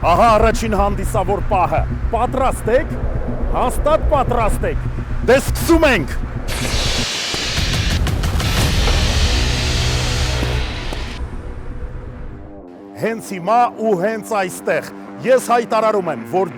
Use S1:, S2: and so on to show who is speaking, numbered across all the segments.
S1: Ահա առաջին հանդիսավոր պահը։ Պատրաստ եք։ Հաստատ պատրաստ եք։ Դե սկսում ենք։ Հենց հիմա ու հենց այստեղ ես հայտարարում եմ, որ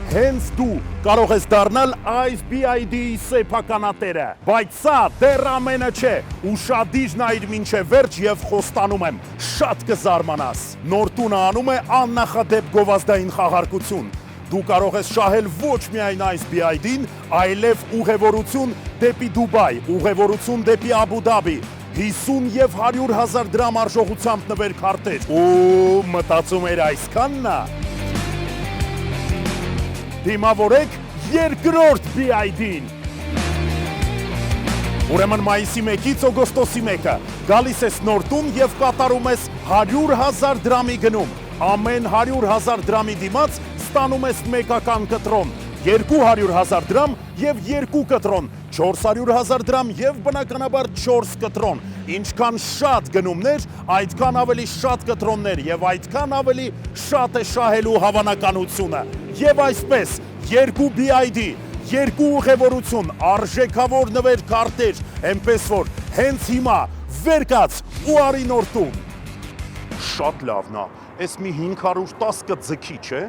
S1: հենց դու կարող ես դառնալ այս BID-ի սեփականատերը, բայց սա դեռ ամենը չէ, ուշադիր նայիր մինչև վերջ եւ խոստանում եմ, շատ կզարմանաս։ Նոր տունը անում է աննախադեպ գովազդային խաղարկություն։ Դու կարող ես շահել ոչ միայն այս BID-ին, այլև ուղևորություն դեպի Դուբայ, ուղևորություն դեպի Աբու Դաբի, 50 եւ 100 հազար դրամ արժողությամբ նվեր քարտեր։ Ու մտածում էր այսքանն է։ Դիմավորեք երկրորդ BID-ին։ Ուրեմն մայիսի 1-ից օգոստոսի 1-ը գալիս ես նոր տուն եւ կատարում ես 100 հազար դրամի գնում։ Ամեն 100 հազար դրամի դիմաց ստանում ես մեկական կտրոն, 200 հազար դրամ եւ 2 կտրոն, 400 հազար դրամ եւ բնականաբար 4 կտրոն։ Ինչքան շատ գնումներ, այդքան ավելի շատ կտրոններ եւ այդքան ավելի շատ է շահելու հավանականությունը։ Եվ այսպես, 2 BID, 2 ուղևորություն, արժեքավոր նվեր քարտեր, այնպես որ հենց հիմա վեր կաց ու արի նոր տուն։ Շատ լավն է, էս մի 510 կձգի, չէ՞։